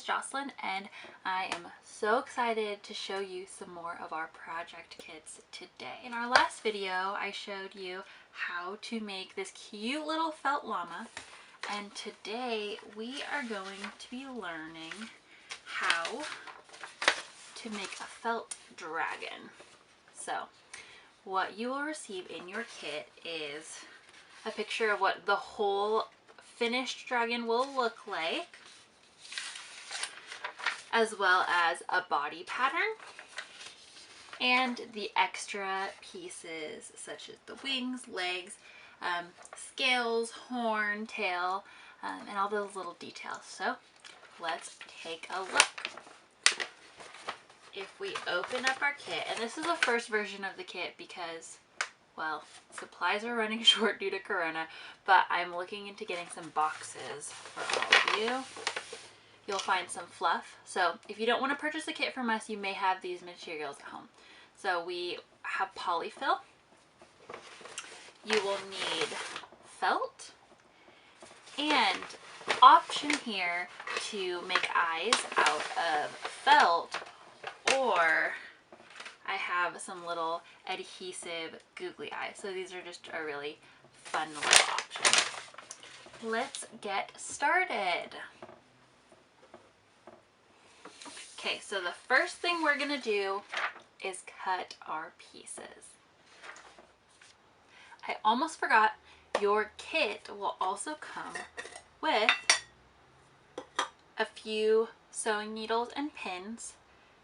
is Jocelyn, and I am so excited to show you some more of our project kits today. In our last video, I showed you how to make this cute little felt llama, and today we are going to be learning how to make a felt dragon. So what you will receive in your kit is a picture of what the whole finished dragon will look like, as well as a body pattern and the extra pieces such as the wings, legs, scales, horn, tail, and all those little details. So let's take a look. If we open up our kit, and this is the first version of the kit because, well, supplies are running short due to Corona, but I'm looking into getting some boxes for all of you. You'll find some fluff. So if you don't want to purchase a kit from us, you may have these materials at home. So we have polyfill. You will need felt, and option here to make eyes out of felt, or I have some little adhesive googly eyes. So these are just a really fun little option. Let's get started. Okay, so the first thing we're gonna do is cut our pieces. I almost forgot, your kit will also come with a few sewing needles and pins.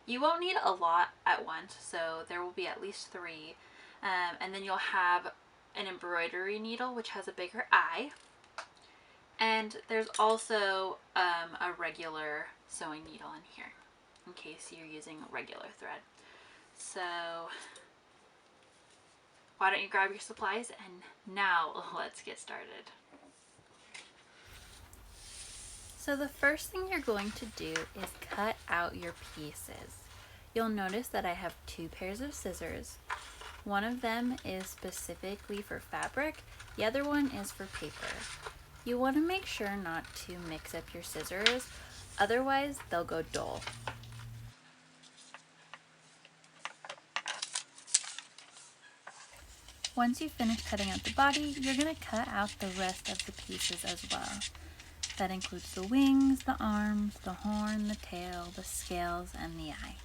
You won't need a lot at once, so there will be at least 3. And then you'll have an embroidery needle, which has a bigger eye. And there's also a regular sewing needle in here, in case you're using a regular thread. So why don't you grab your supplies, and now let's get started. So the first thing you're going to do is cut out your pieces. You'll notice that I have 2 pairs of scissors. One of them is specifically for fabric, the other one is for paper. You want to make sure not to mix up your scissors, otherwise they'll go dull. Once you finish cutting out the body, you're going to cut out the rest of the pieces as well. That includes the wings, the arms, the horn, the tail, the scales, and the eye.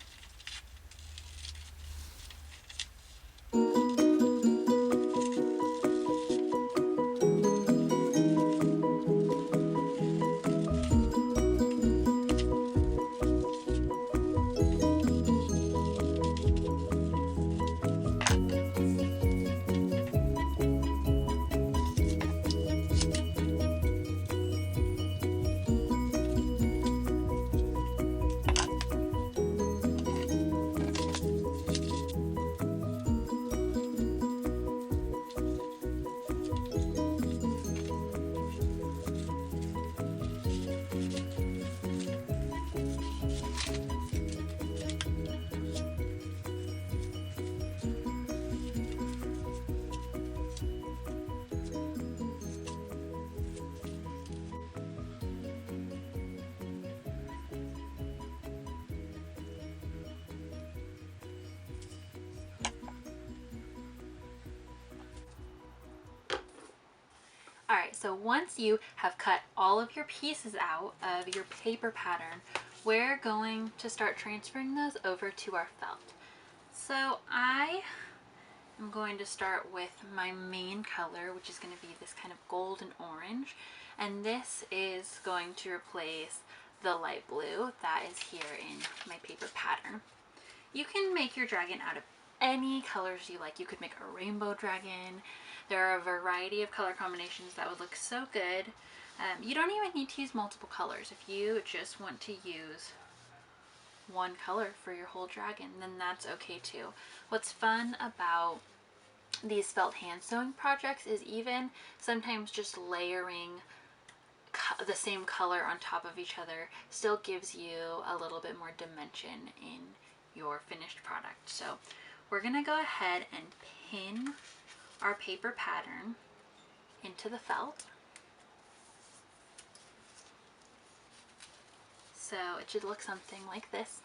Alright, so once you have cut all of your pieces out of your paper pattern, we're going to start transferring those over to our felt. So I am going to start with my main color, which is going to be this kind of golden orange, and this is going to replace the light blue that is here in my paper pattern. You can make your dragon out of any colors you like. You could make a rainbow dragon. There are a variety of color combinations that would look so good. You don't even need to use multiple colors. If you just want to use one color for your whole dragon, then that's okay too. What's fun about these felt hand sewing projects is even sometimes just layering the same color on top of each other still gives you a little bit more dimension in your finished product. So we're going to go ahead and pin our paper pattern into the felt. So So it should look something like this.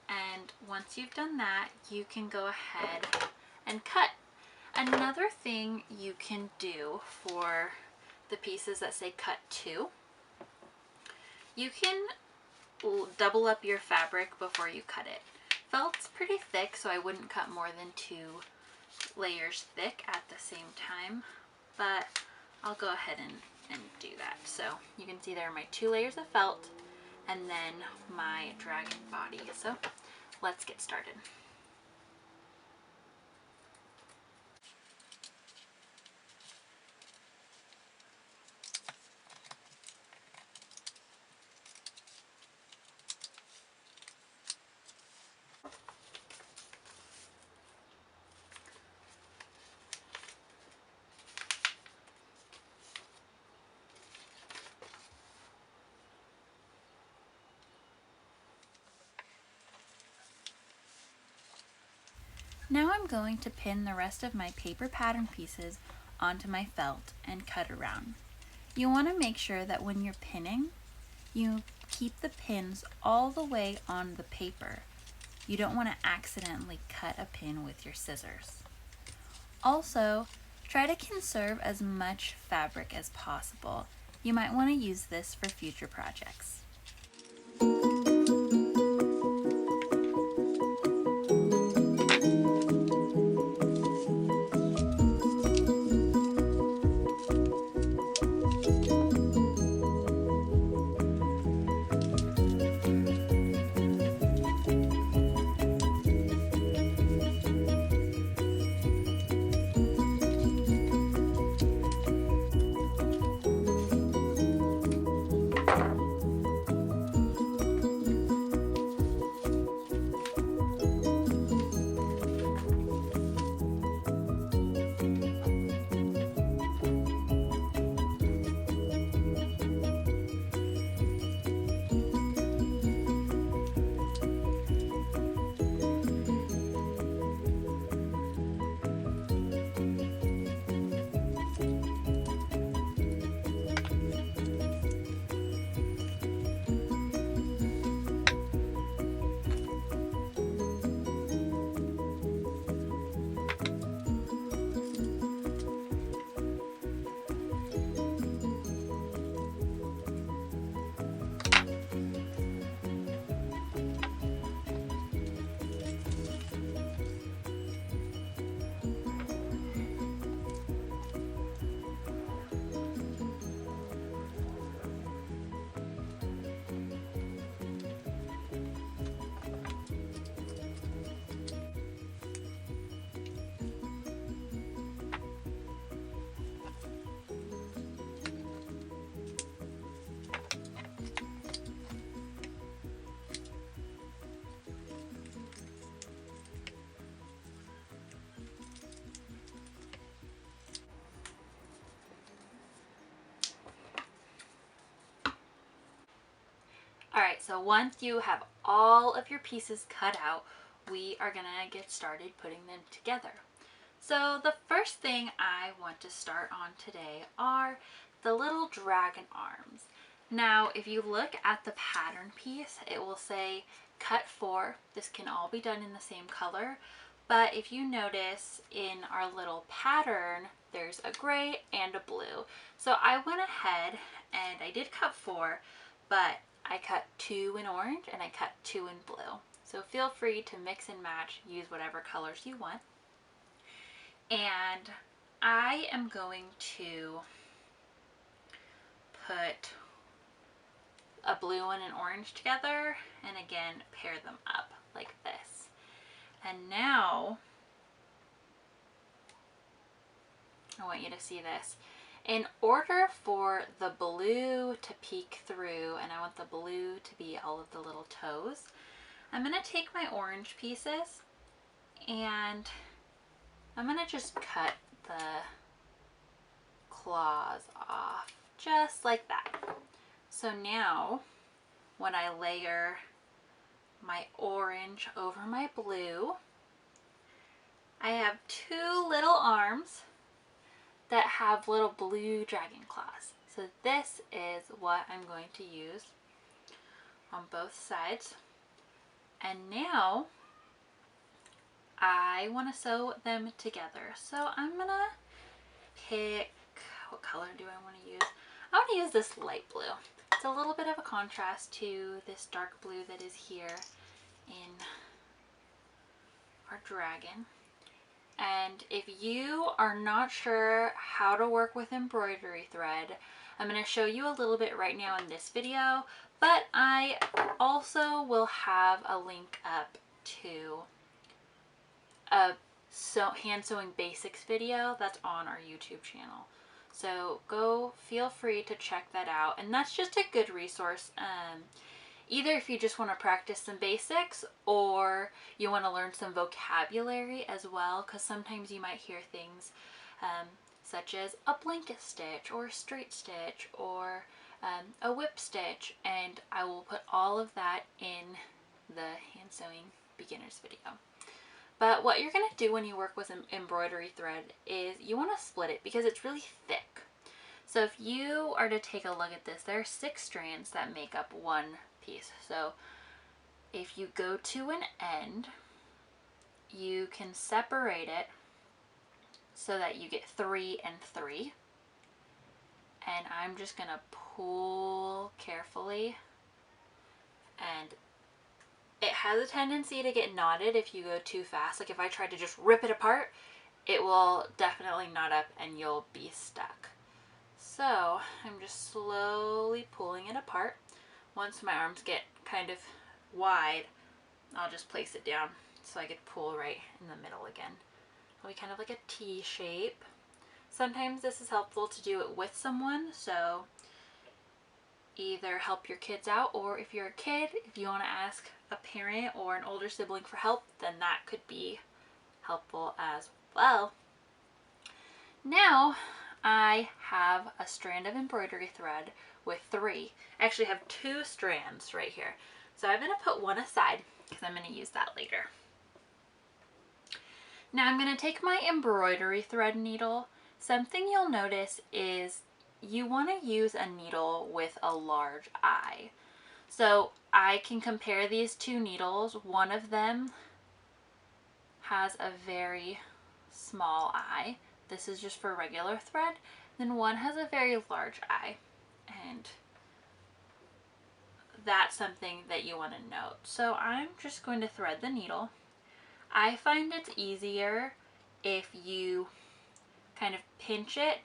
And once you've done that, you can go ahead and cut. Another thing you can do for the pieces that say cut 2, you can double up your fabric before you cut it. Felt's pretty thick, so I wouldn't cut more than 2 layers thick at the same time, but I'll go ahead and do that. So you can see there are my 2 layers of felt and then my dragon body. So let's get started. Now I'm going to pin the rest of my paper pattern pieces onto my felt and cut around. You want to make sure that when you're pinning, you keep the pins all the way on the paper. You don't want to accidentally cut a pin with your scissors. Also, try to conserve as much fabric as possible. You might want to use this for future projects. Alright, so once you have all of your pieces cut out, we are going to get started putting them together. So the first thing I want to start on today are the little dragon arms. Now, if you look at the pattern piece, it will say cut 4. This can all be done in the same color, but if you notice in our little pattern, there's a gray and a blue. So I went ahead and I did cut 4, but I cut 2 in orange and I cut 2 in blue. So feel free to mix and match, use whatever colors you want. And I am going to put a blue and an orange together and again pair them up like this. And now I want you to see this. In order for the blue to peek through, and I want the blue to be all of the little toes, I'm going to take my orange pieces and I'm going to just cut the claws off just like that. So now when I layer my orange over my blue, I have 2 little arms that have little blue dragon claws. So this is what I'm going to use on both sides. And now I want to sew them together. So I'm going to pick, what color do I want to use? I want to use this light blue. It's a little bit of a contrast to this dark blue that is here in our dragon. And if you are not sure how to work with embroidery thread, I'm going to show you a little bit right now in this video, but I also will have a link up to a hand sewing basics video that's on our YouTube channel. So go feel free to check that out. And that's just a good resource. Either if you just want to practice some basics or you want to learn some vocabulary as well, because sometimes you might hear things such as a blanket stitch or a straight stitch or a whip stitch, and I will put all of that in the hand sewing beginners video. But what you're going to do when you work with an embroidery thread is you want to split it because it's really thick. So if you are to take a look at this, there are 6 strands that make up one piece. So if you go to an end, you can separate it so that you get 3 and 3. And I'm just going to pull carefully, and it has a tendency to get knotted if you go too fast. Like if I tried to just rip it apart, it will definitely knot up and you'll be stuck. So I'm just slowly pulling it apart. Once my arms get kind of wide, I'll just place it down so I could pull right in the middle again. It'll be kind of like a T shape. Sometimes this is helpful to do it with someone, so either help your kids out, or if you're a kid, if you want to ask a parent or an older sibling for help, then that could be helpful as well. Now I have a strand of embroidery thread with 3. I actually have 2 strands right here. So I'm going to put one aside because I'm going to use that later. Now I'm going to take my embroidery thread needle. Something you'll notice is you want to use a needle with a large eye. So I can compare these 2 needles. One of them has a very small eye. This is just for regular thread. Then one has a very large eye, and that's something that you want to note. So I'm just going to thread the needle. I find it's easier if you kind of pinch it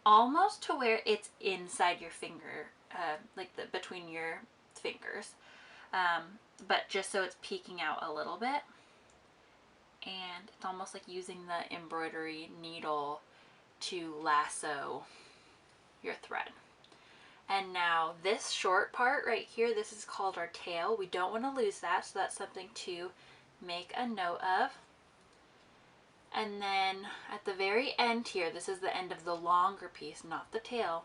almost to where it's inside your finger, like between your fingers, but just so it's peeking out a little bit. And it's almost like using the embroidery needle to lasso your thread. And now this short part right here, this is called our tail. We don't want to lose that, so that's something to make a note of. And then at the very end here, this is the end of the longer piece, not the tail,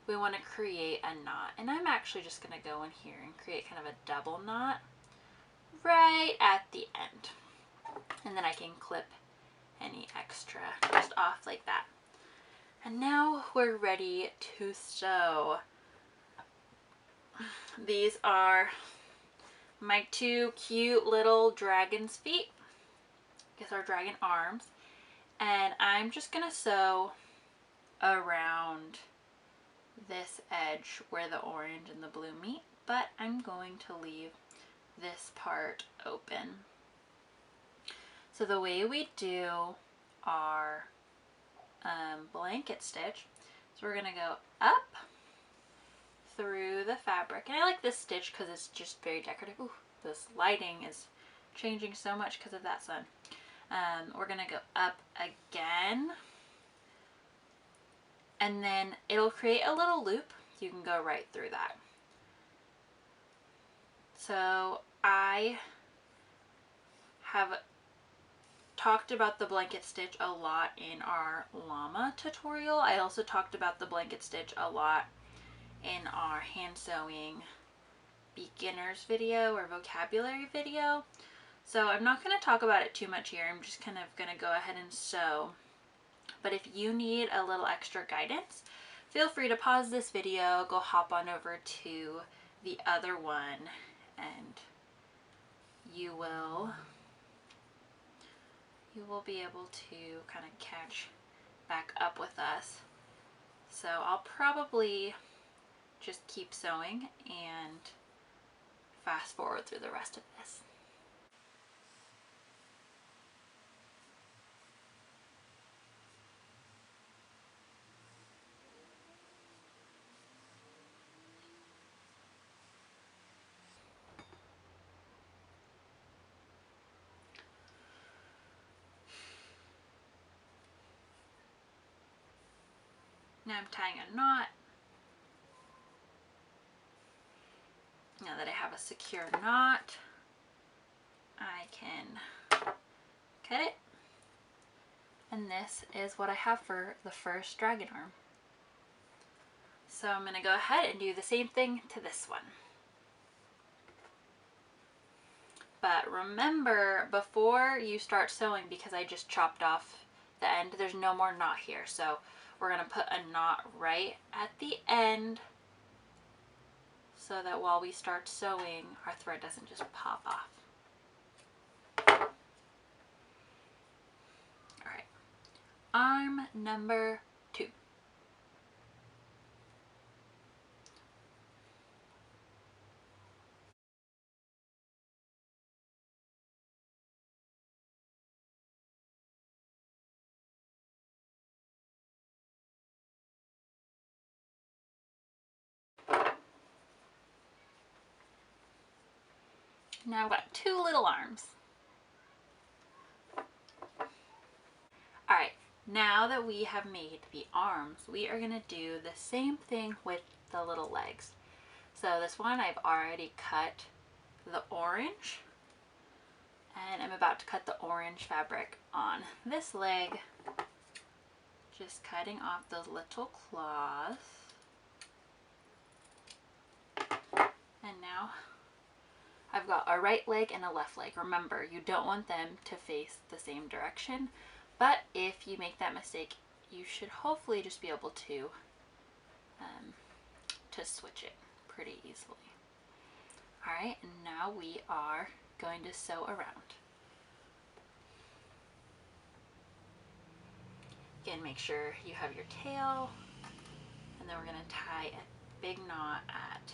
we want to create a knot. And I'm actually just going to go in here and create kind of a double knot right at the end. And then I can clip any extra just off like that. And now we're ready to sew. These are my 2 cute little dragon's feet. I guess our dragon arms. And I'm just going to sew around this edge where the orange and the blue meet, but I'm going to leave this part open. So the way we do our blanket stitch is we're going to go up through the fabric. And I like this stitch because it's just very decorative. Ooh, this lighting is changing so much because of that sun. We're going to go up again. And then it'll create a little loop. You can go right through that. So I have talked about the blanket stitch a lot in our llama tutorial. I also talked about the blanket stitch a lot in our hand sewing beginners video or vocabulary video. So I'm not going to talk about it too much here. I'm just kind of going to go ahead and sew. But if you need a little extra guidance, feel free to pause this video, go hop on over to the other one, and you will be able to kind of catch back up with us. So I'll probably just keep sewing and fast forward through the rest of this. Now I'm tying a knot. Now that I have a secure knot, I can cut it. And this is what I have for the first dragon arm. So I'm going to go ahead and do the same thing to this one. But remember, before you start sewing, because I just chopped off the end, there's no more knot here. So we're going to put a knot right at the end so that while we start sewing, our thread doesn't just pop off. All right, arm number 2. Now I've got 2 little arms. Alright, now that we have made the arms, we are going to do the same thing with the little legs. So this one I've already cut the orange, and I'm about to cut the orange fabric on this leg, just cutting off those little claws. And now I've got a right leg and a left leg. Remember, you don't want them to face the same direction, but if you make that mistake, you should hopefully just be able to switch it pretty easily. Alright, and now we are going to sew around. Again, make sure you have your tail, and then we're going to tie a big knot at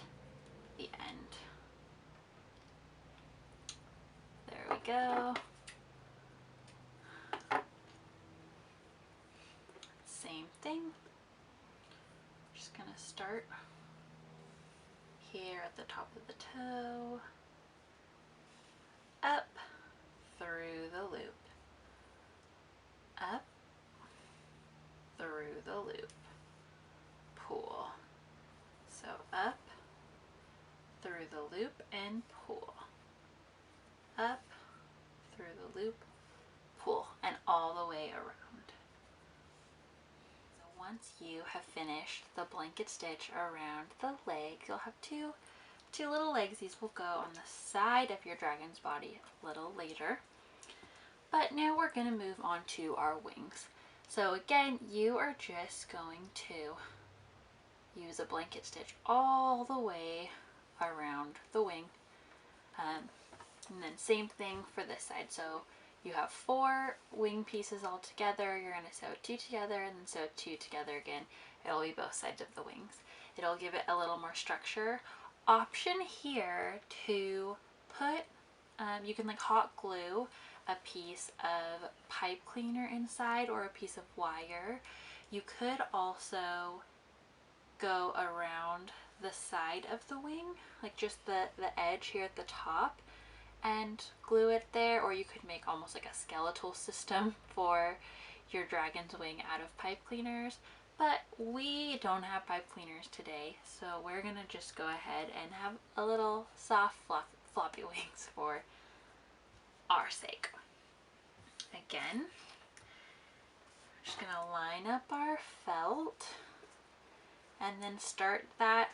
the end. There we go. Same thing. Just going to start here at the top of the toe, up through the loop, up through the loop, pull. So up through the loop and pull, up through the loop, pull, and all the way around. So once you have finished the blanket stitch around the leg, you'll have two little legs. These will go on the side of your dragon's body a little later. But now we're going to move on to our wings. So again, you are just going to use a blanket stitch all the way around the wing. And then same thing for this side. So you have 4 wing pieces all together. You're going to sew 2 together and then sew 2 together again. It'll be both sides of the wings. It'll give it a little more structure. Option here to put, you can like hot glue a piece of pipe cleaner inside or a piece of wire. You could also go around the side of the wing, like just the edge here at the top, and glue it there, or you could make almost like a skeletal system for your dragon's wing out of pipe cleaners. But we don't have pipe cleaners today, so we're gonna just go ahead and have a little soft floppy wings for our sake. Again, just gonna line up our felt and then start that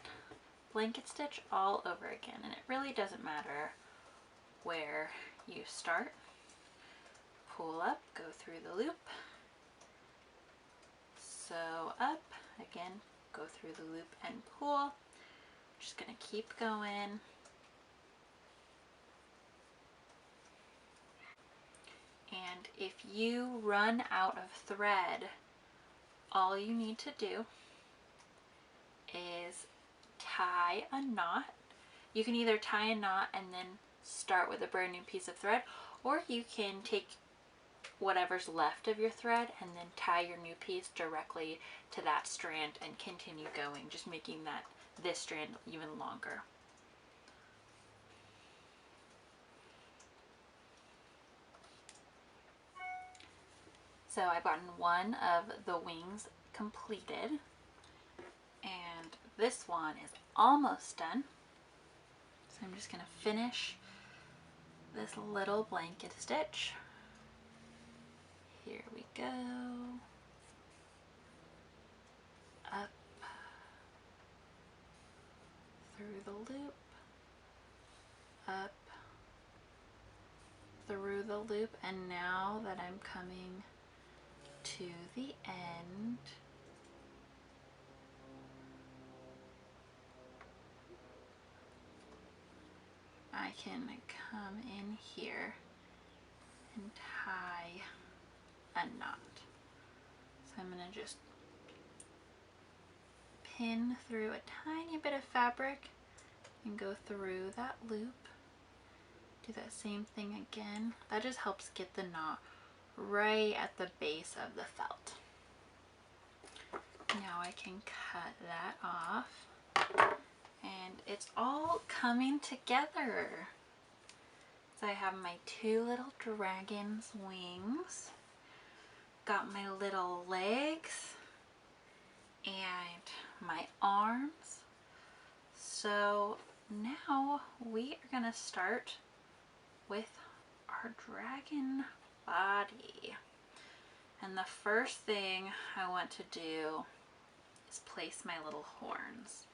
blanket stitch all over again. And it really doesn't matter where you start. Pull up, go through the loop, sew up, again, go through the loop and pull. Just gonna keep going if you run out of thread, all you need to do is tie a knot. You can either tie a knot and then start with a brand new piece of thread, or you can take whatever's left of your thread and then tie your new piece directly to that strand and continue going, just making this strand even longer. So I've gotten one of the wings completed, and this one is almost done. So I'm just going to finish this little blanket stitch. Here we go. Up through the loop, up through the loop, and now that I'm coming to the end, I can come in here and tie a knot. So I'm going to just pin through a tiny bit of fabric and go through that loop. Do that same thing again. That just helps get the knot right at the base of the felt. Now I can cut that off, and it's all coming together. So I have my two little dragon's wings, got my little legs and my arms. So now we are gonna start with our dragon body. And the first thing I want to do is place my little horns.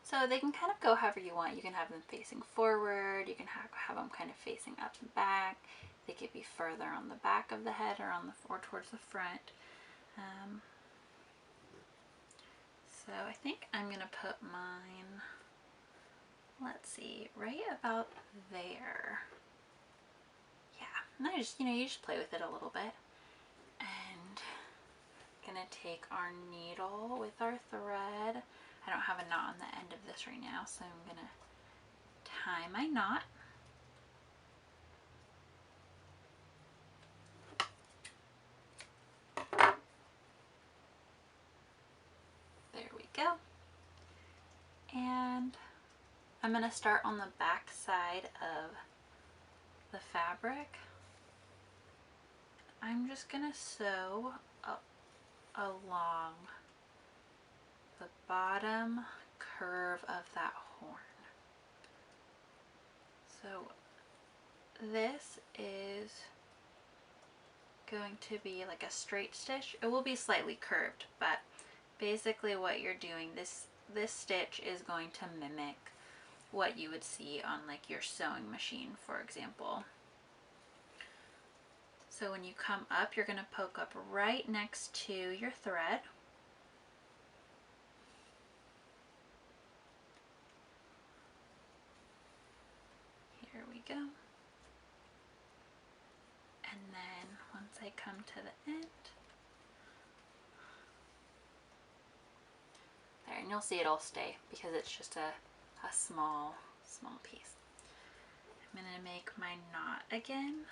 So they can kind of go however you want. You can have them facing forward, you can have them kind of facing up and back. They could be further on the back of the head or towards the front. So I think I'm gonna put mine, let's see, right about there. Yeah, and I just, you just play with it a little bit. And gonna take our needle with our thread. I don't have a knot on the end of this right now, so I'm gonna tie my knot. There we go. And I'm gonna start on the back side of the fabric. I'm just gonna sew up along the bottom curve of that horn. So this is going to be like a straight stitch. It will be slightly curved, but basically what you're doing, this stitch is going to mimic what you would see on like your sewing machine, for example. So when you come up, you're going to poke up right next to your thread. Here we go. And then once I come to the end, there, and you'll see it'll stay because it's just a small piece. I'm going to make my knot again.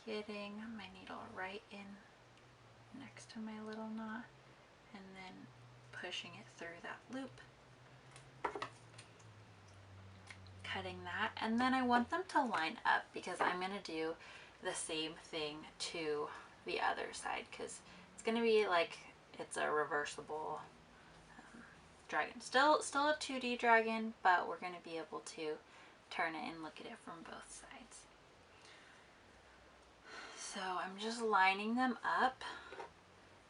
Getting my needle right in next to my little knot and then pushing it through that loop. Cutting that, and then I want them to line up because I'm going to do the same thing to the other side because it's going to be like it's a reversible dragon. Still a 2D dragon, but we're going to be able to turn it and look at it from both sides. So I'm just lining them up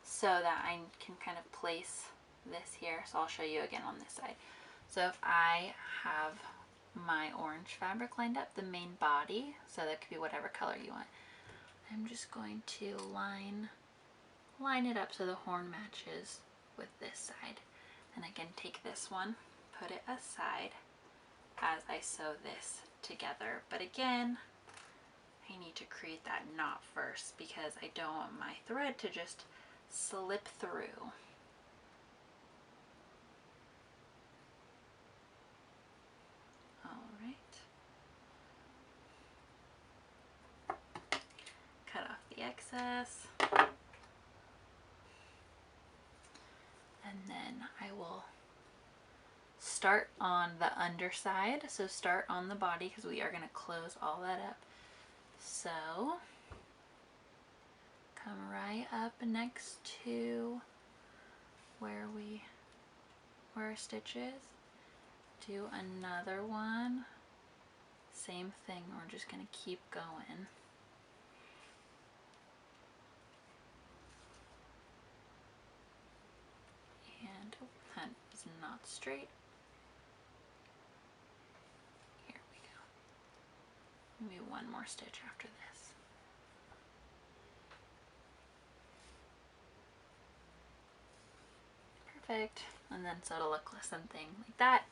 so that I can kind of place this here. So I'll show you again on this side. So if I have my orange fabric lined up, the main body, so that could be whatever color you want, I'm just going to line it up so the horn matches with this side. And I can take this one, put it aside, as I sew this together. But again, I need to create that knot first because I don't want my thread to just slip through. All right. Cut off the excess. And then I will start on the underside. So start on the body because we are going to close all that up. So come right up next to where our stitch is. Do another one. Same thing, we're just going to keep going. And oh, that is not straight. Here we go. Maybe one more stitch after this. Perfect. And then so it'll look something like that.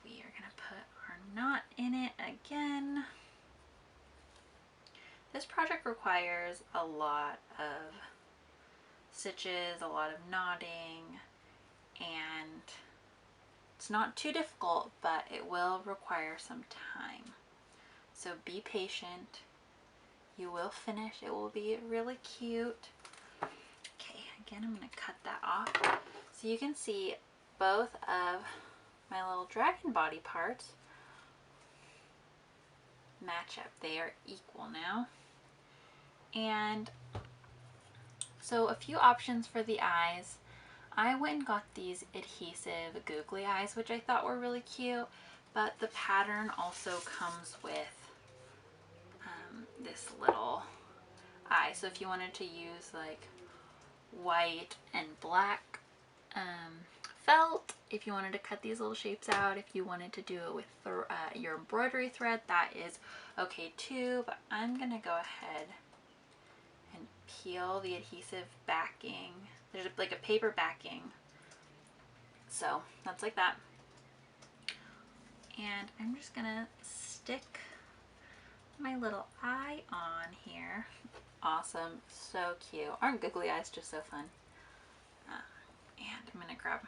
We are going to put our knot in it again. This project requires a lot of stitches, a lot of knotting, and it's not too difficult, but it will require some time. So be patient. You will finish. It will be really cute. Okay, again, I'm going to cut that off. So you can see both of my little dragon body parts match up. They are equal now. And so a few options for the eyes. I went and got these adhesive googly eyes, which I thought were really cute, but the pattern also comes with this little eye. So if you wanted to use like white and black felt, if you wanted to cut these little shapes out, if you wanted to do it with your embroidery thread, that is okay too. But I'm gonna go ahead and peel the adhesive backing. There's like a paper backing, so that's like that. And I'm just gonna stick my little eye on here. Awesome, so cute. Aren't googly eyes just so fun? And I'm gonna grab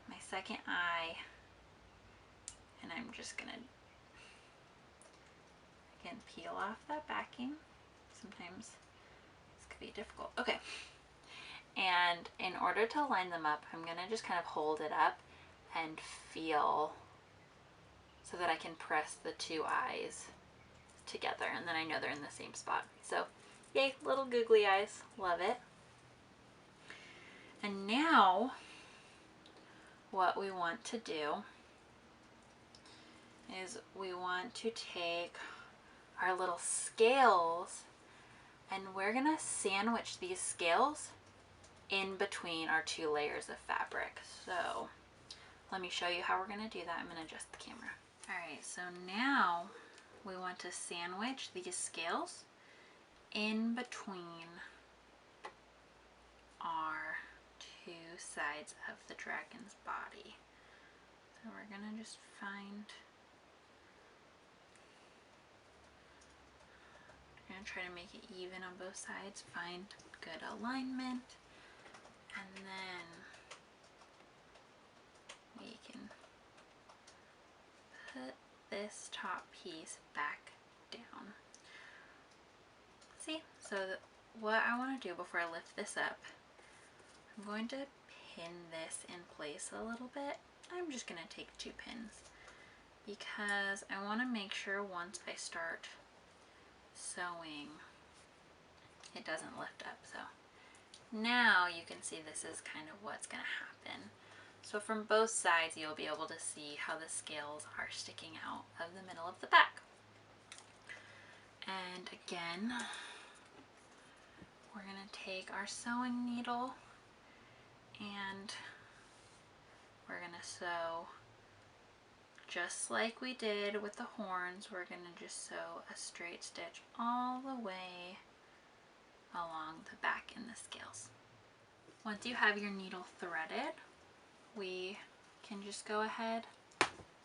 my second eye, and I'm just gonna again peel off that backing. Sometimes this could be difficult. Okay, and in order to line them up, I'm gonna just kind of hold it up and feel so that I can press the two eyes together, and then I know they're in the same spot. So yay, little googly eyes, love it. And now what we want to do is we want to take our little scales and we're gonna sandwich these scales in between our two layers of fabric. So let me show you how we're gonna do that. I'm gonna adjust the camera. All right, so now we want to sandwich these scales in between our two sides of the dragon's body. So we're gonna just find, we're gonna try to make it even on both sides, find good alignment, and then we can put this top piece back down. See, so what I want to do before I lift this up, I'm going to pin this in place a little bit. I'm just going to take 2 pins because I want to make sure once I start sewing it doesn't lift up. So now you can see this is kind of what's going to happen. So from both sides you'll be able to see how the scales are sticking out of the middle of the back. And again, we're going to take our sewing needle and we're going to sew just like we did with the horns. We're going to just sew a straight stitch all the way along the back in the scales. Once you have your needle threaded, we can just go ahead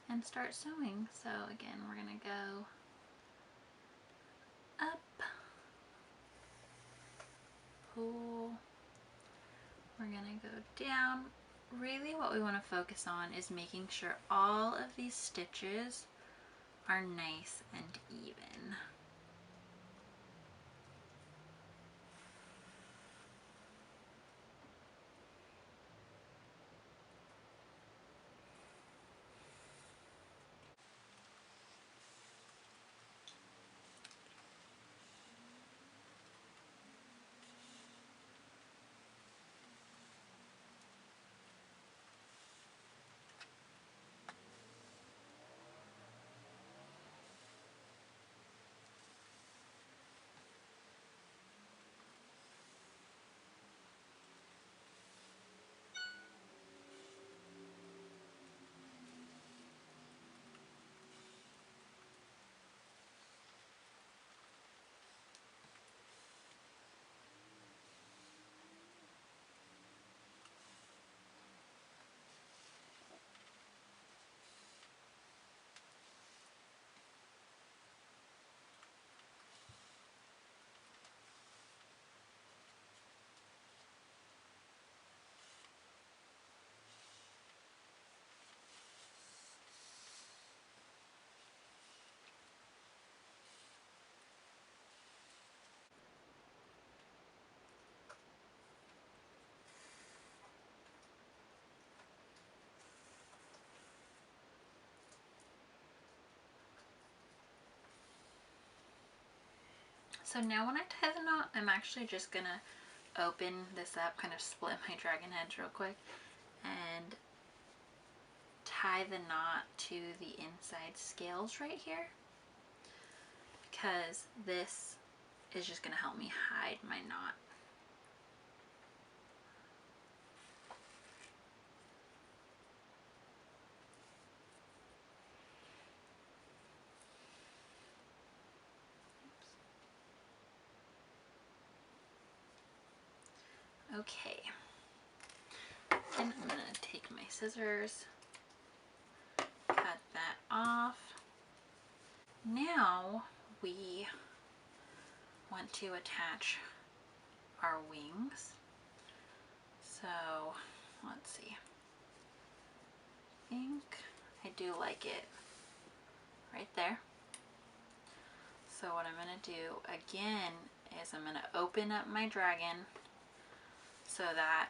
and start sewing. So again, we're going to go up, pull, we're going to go down. Really what we want to focus on is making sure all of these stitches are nice and even. So now when I tie the knot, I'm actually just gonna open this up, kind of split my dragon edge real quick, and tie the knot to the inside scales right here, because this is just gonna help me hide my knot. Okay, and I'm gonna take my scissors, cut that off. Now we want to attach our wings. So let's see, I think I do like it right there. So what I'm gonna do again is I'm gonna open up my dragon so that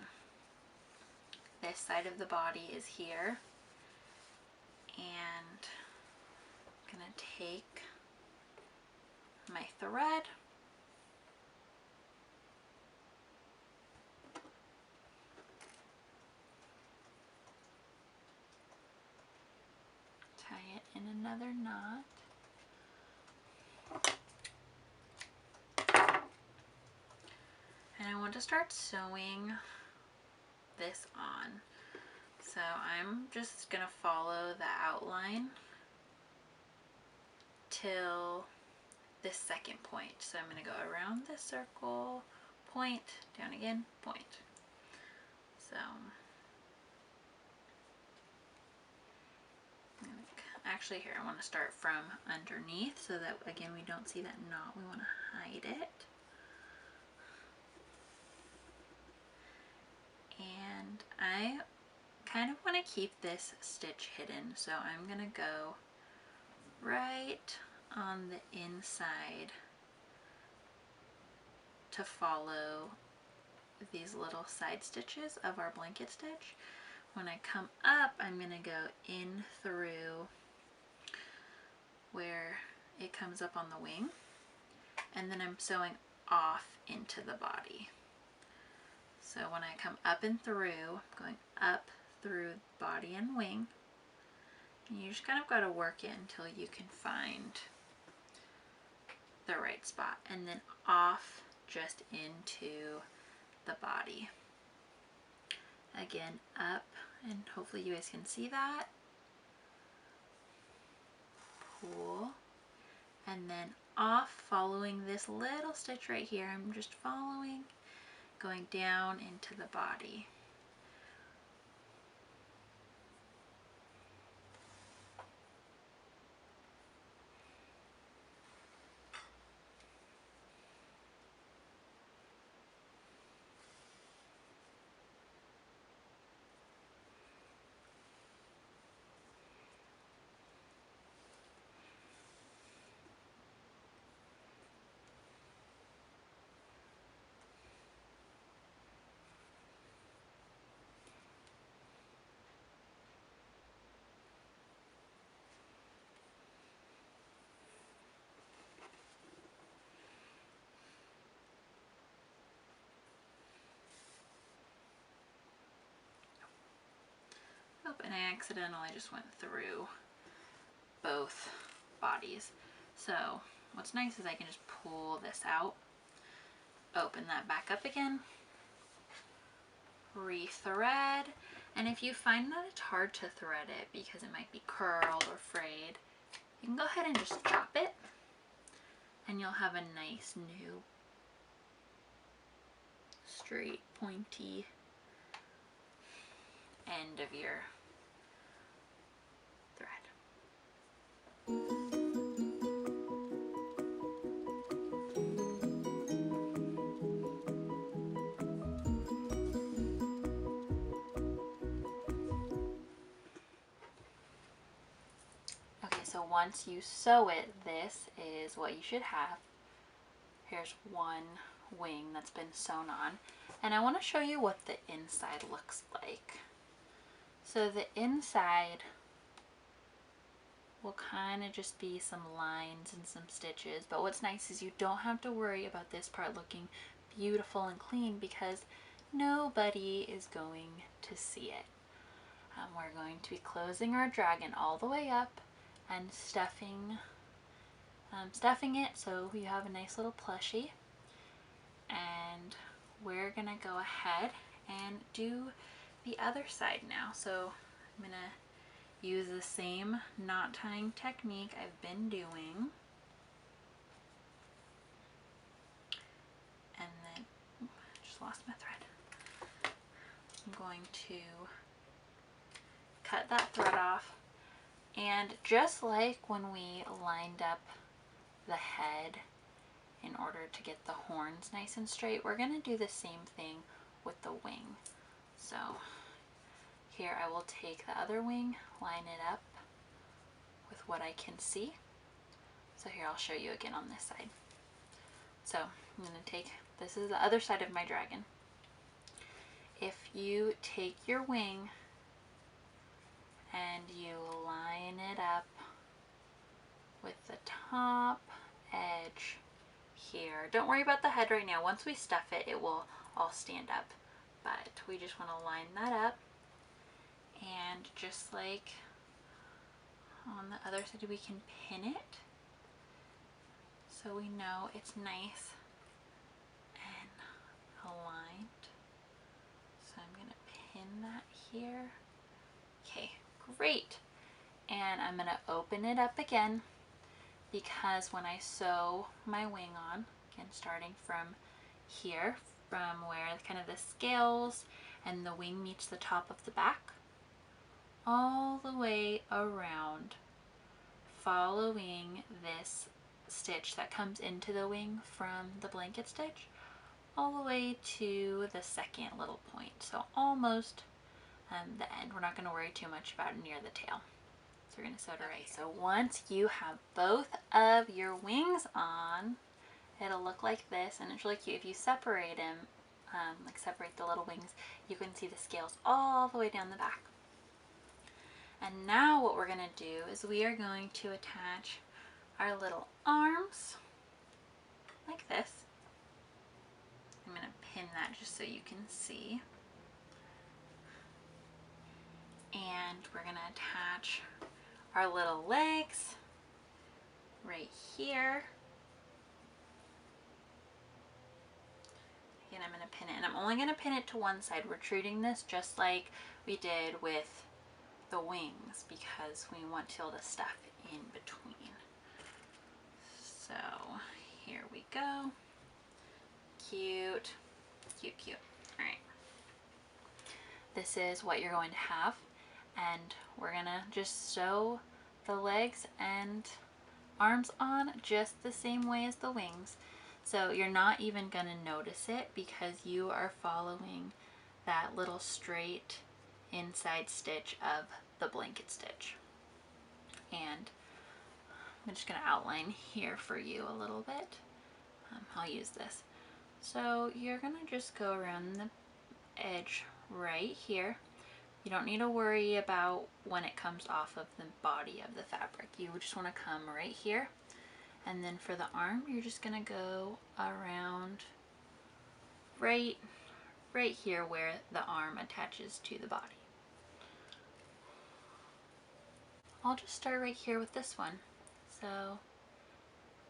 this side of the body is here, and I'm gonna take my thread, tie it in another knot, and I want to start sewing this on. So I'm just gonna follow the outline till this second point. So I'm gonna go around this circle, point, down again, point. So actually here I want to start from underneath so that again we don't see that knot, we want to hide it. And I kind of want to keep this stitch hidden, so I'm gonna go right on the inside to follow these little side stitches of our blanket stitch. When I come up, I'm gonna go in through where it comes up on the wing, and then I'm sewing off into the body. So when I come up and through, going up through body and wing, and you just kind of got to work it until you can find the right spot, and then off just into the body. Again, up, and hopefully you guys can see that. Pull, and then off, following this little stitch right here. I'm just following, going down into the body. and I accidentally just went through both bodies. So what's nice is I can just pull this out, open that back up again, re-thread, and if you find that it's hard to thread it because it might be curled or frayed, you can go ahead and just drop it and you'll have a nice new straight pointy end of your thread. Okay, so once you sew it, this is what you should have. Here's one wing that's been sewn on, and I want to show you what the inside looks like. So the inside will kind of just be some lines and some stitches, but what's nice is you don't have to worry about this part looking beautiful and clean because nobody is going to see it. We're going to be closing our dragon all the way up and stuffing it so you have a nice little plushie. And we're gonna go ahead and do the other side now. So I'm gonna use the same knot tying technique I've been doing, and then I just lost my thread. I'm going to cut that thread off, and just like when we lined up the head in order to get the horns nice and straight, we're going to do the same thing with the wing. So here I will take the other wing, line it up with what I can see. So here I'll show you again on this side. So I'm going to take, this is the other side of my dragon. If you take your wing and you line it up with the top edge here. Don't worry about the head right now. Once we stuff it, it will all stand up. But we just want to line that up. And just like on the other side, we can pin it so we know it's nice and aligned. So I'm going to pin that here. Okay, great. And I'm going to open it up again, because when I sew my wing on, again starting from here, from where kind of the scales and the wing meets the top of the back, all the way around, following this stitch that comes into the wing from the blanket stitch, all the way to the second little point. So almost the end. We're not going to worry too much about near the tail. So we're going to sew it right. So once you have both of your wings on, it'll look like this, and it's really cute. If you separate them, like separate the little wings, you can see the scales all the way down the back. And now what we're going to do is we are going to attach our little arms like this. I'm going to pin that just so you can see. And we're going to attach our little legs right here. Again, I'm going to pin it, and I'm only going to pin it to one side. We're treating this just like we did with the wings because we want to be able to stuff in between. So here we go. Cute, cute, cute. All right. This is what you're going to have, and we're gonna just sew the legs and arms on just the same way as the wings. So you're not even gonna notice it because you are following that little straight inside stitch of the blanket stitch. And I'm just gonna outline here for you a little bit. I'll use this. So you're gonna just go around the edge right here. You don't need to worry about when it comes off of the body of the fabric. You just want to come right here, and then for the arm you're just gonna go around right here where the arm attaches to the body. I'll just start right here with this one. So I'm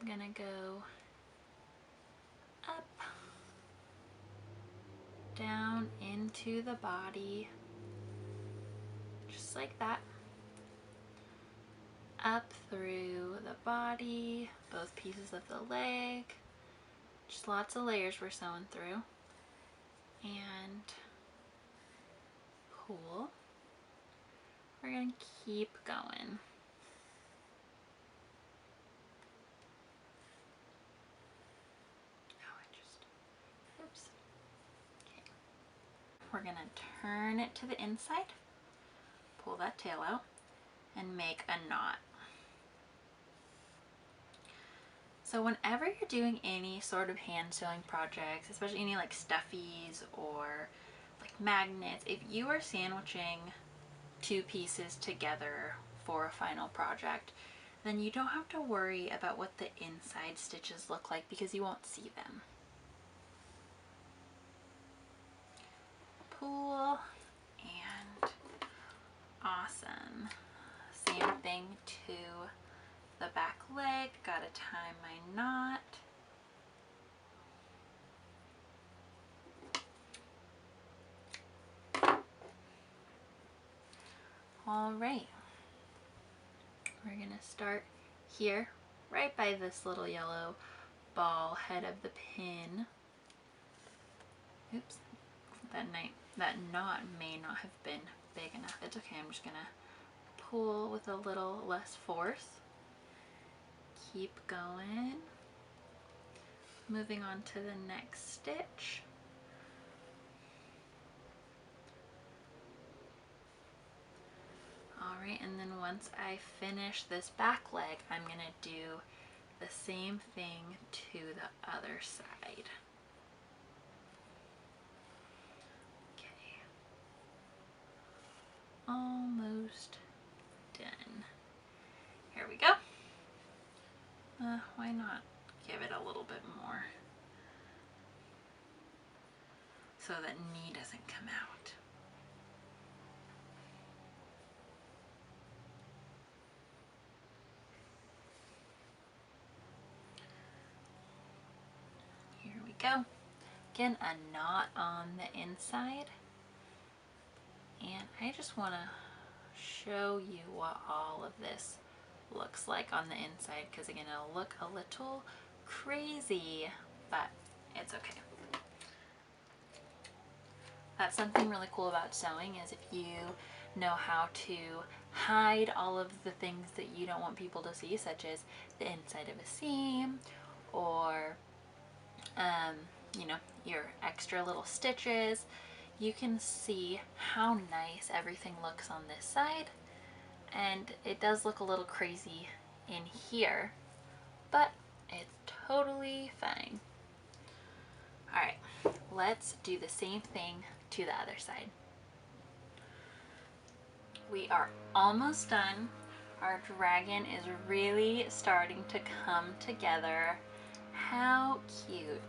gonna go up, down into the body, just like that. Up through the body, both pieces of the leg. Just lots of layers we're sewing through. And pull. We're gonna keep going. Oops. Okay. We're gonna turn it to the inside, pull that tail out, and make a knot. So whenever you're doing any sort of hand sewing projects, especially any like stuffies or like magnets, if you are sandwiching two pieces together for a final project, then you don't have to worry about what the inside stitches look like because you won't see them. Pull, and awesome. Same thing to the back leg, gotta tie my knot. All right, we're gonna start here, right by this little yellow ball head of the pin. Oops, that knot may not have been big enough. It's okay, I'm just gonna pull with a little less force. Keep going. Moving on to the next stitch. Alright, and then once I finish this back leg, I'm going to do the same thing to the other side. Okay. Almost done. Here we go. Why not give it a little bit more so that knee doesn't come out. Here we go. Again, a knot on the inside. And I just want to show you what all of this looks like on the inside, because again, it'll look a little crazy, but it's okay. That's something really cool about sewing, is if you know how to hide all of the things that you don't want people to see, such as the inside of a seam or you know, your extra little stitches, you can see how nice everything looks on this side. And it does look a little crazy in here, but it's totally fine. All right, let's do the same thing to the other side. We are almost done. Our dragon is really starting to come together. How cute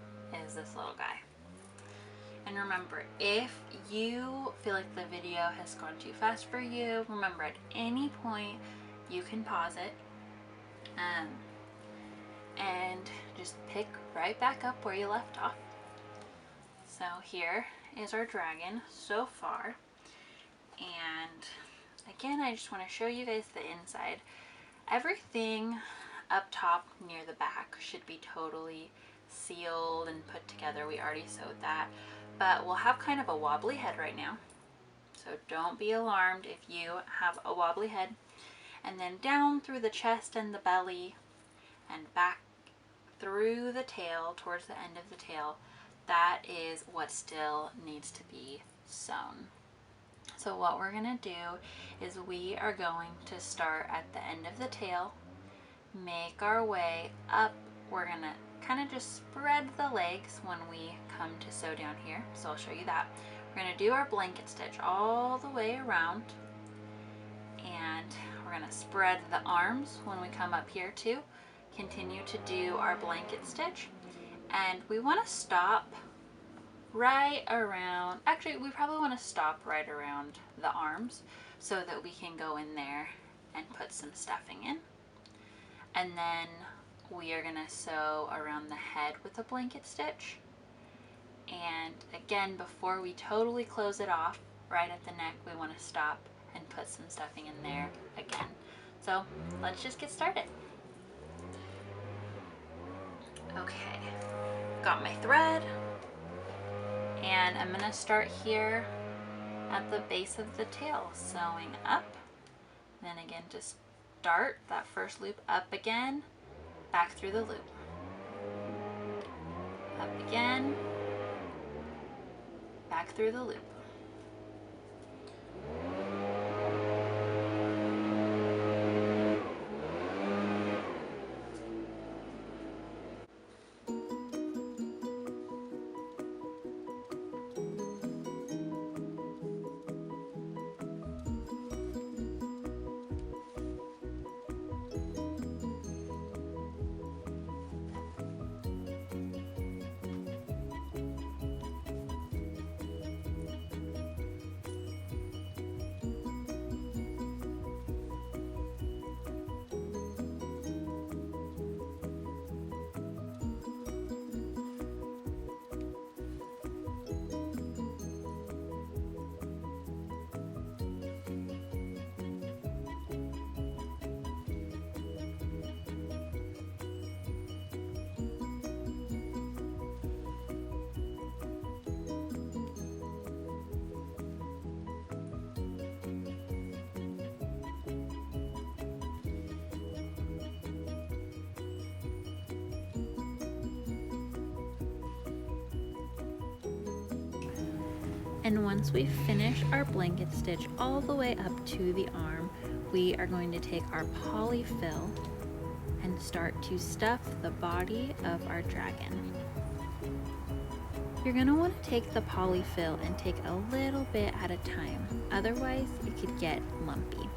is this little guy? And remember, if you feel like the video has gone too fast for you, remember at any point you can pause it and just pick right back up where you left off. So here is our dragon so far. And again, I just want to show you guys the inside. Everything up top near the back should be totally sealed and put together. We already sewed that. But we'll have kind of a wobbly head right now. So don't be alarmed if you have a wobbly head. And then down through the chest and the belly and back through the tail towards the end of the tail, that is what still needs to be sewn. So what we're going to do is we are going to start at the end of the tail, make our way up. We're going to kind of just spread the legs when we come to sew down here. So I'll show you that. We're going to do our blanket stitch all the way around, and we're going to spread the arms when we come up here too. Continue to do our blanket stitch, and we want to stop right around, actually we probably want to stop right around the arms so that we can go in there and put some stuffing in. And then we are gonna sew around the head with a blanket stitch. And again, before we totally close it off, right at the neck, we wanna stop and put some stuffing in there again. So let's just get started. Okay, got my thread, and I'm gonna start here at the base of the tail, sewing up. Then again, just start that first loop up again, back through the loop. Up again, back through the loop. And once we finish our blanket stitch all the way up to the arm, we are going to take our polyfill and start to stuff the body of our dragon. You're going to want to take the polyfill and take a little bit at a time, otherwise it could get lumpy.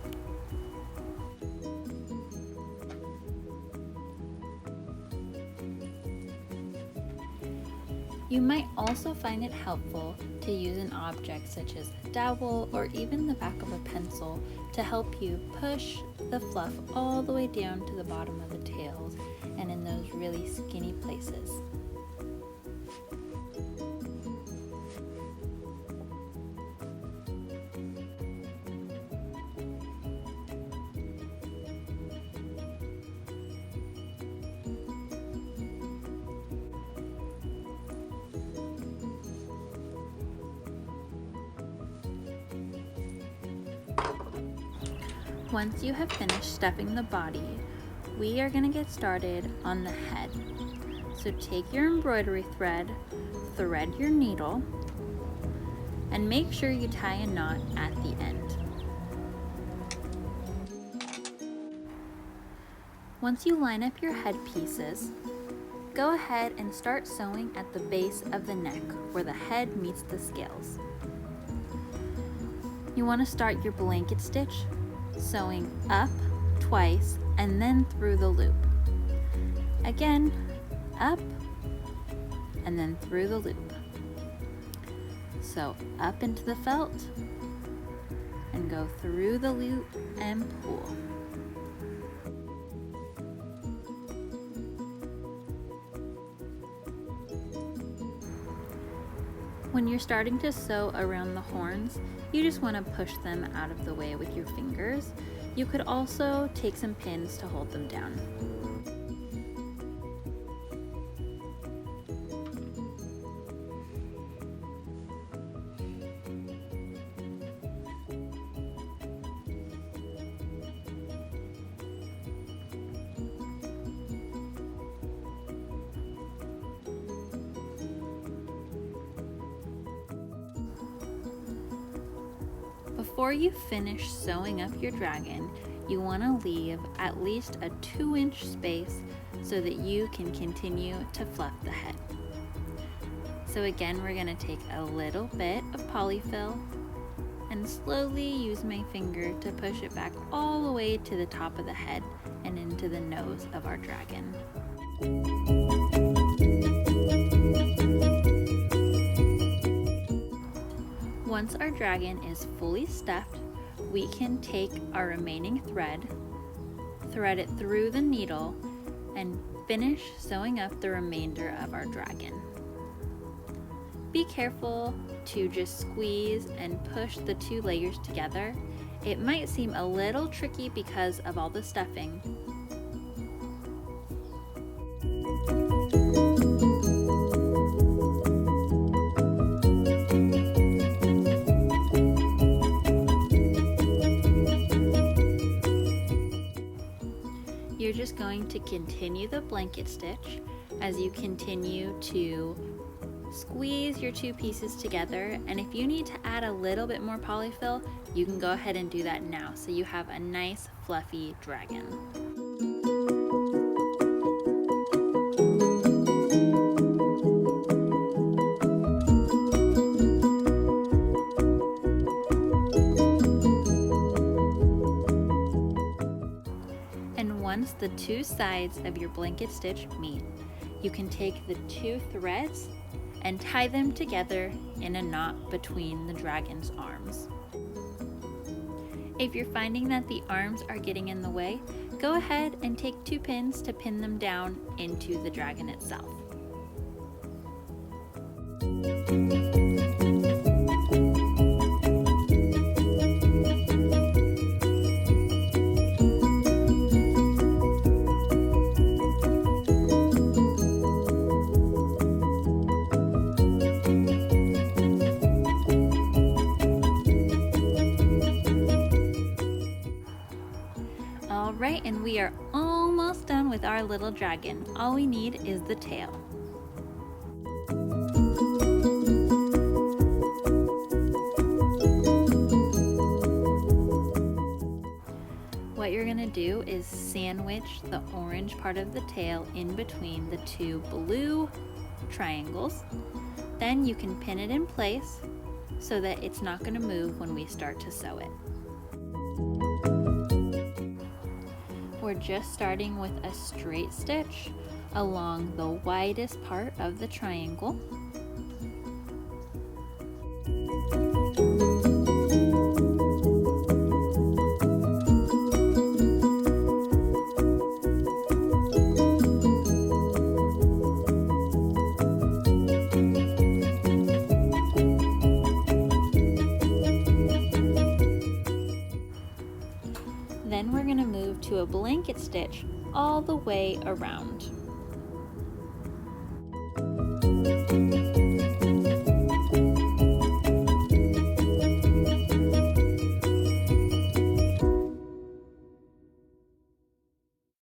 You might also find it helpful to use an object such as a dowel or even the back of a pencil to help you push the fluff all the way down to the bottom of the tails and in those really skinny places. Once you have finished stuffing the body, we are going to get started on the head. So take your embroidery thread, thread your needle, and make sure you tie a knot at the end. Once you line up your head pieces, go ahead and start sewing at the base of the neck where the head meets the scales. You want to start your blanket stitch sewing up twice and then through the loop. Again, up and then through the loop. So up into the felt and go through the loop and pull. When you're starting to sew around the horns, you just want to push them out of the way with your fingers. You could also take some pins to hold them down. Before you finish sewing up your dragon, you want to leave at least a 2-inch space so that you can continue to fluff the head. So again, we're going to take a little bit of polyfill and slowly use my finger to push it back all the way to the top of the head and into the nose of our dragon. Once our dragon is fully stuffed, we can take our remaining thread, thread it through the needle, and finish sewing up the remainder of our dragon. Be careful to just squeeze and push the 2 layers together. It might seem a little tricky because of all the stuffing. You're just going to continue the blanket stitch as you continue to squeeze your 2 pieces together, and if you need to add a little bit more polyfill, you can go ahead and do that now so you have a nice fluffy dragon. And once the 2 sides of your blanket stitch meet, you can take the 2 threads and tie them together in a knot between the dragon's arms. If you're finding that the arms are getting in the way, go ahead and take 2 pins to pin them down into the dragon itself. Alright, and we are almost done with our little dragon. All we need is the tail. What you're going to do is sandwich the orange part of the tail in between the 2 blue triangles. Then you can pin it in place so that it's not going to move when we start to sew it. We're just starting with a straight stitch along the widest part of the triangle. Then we're going to move to a blanket stitch all the way around.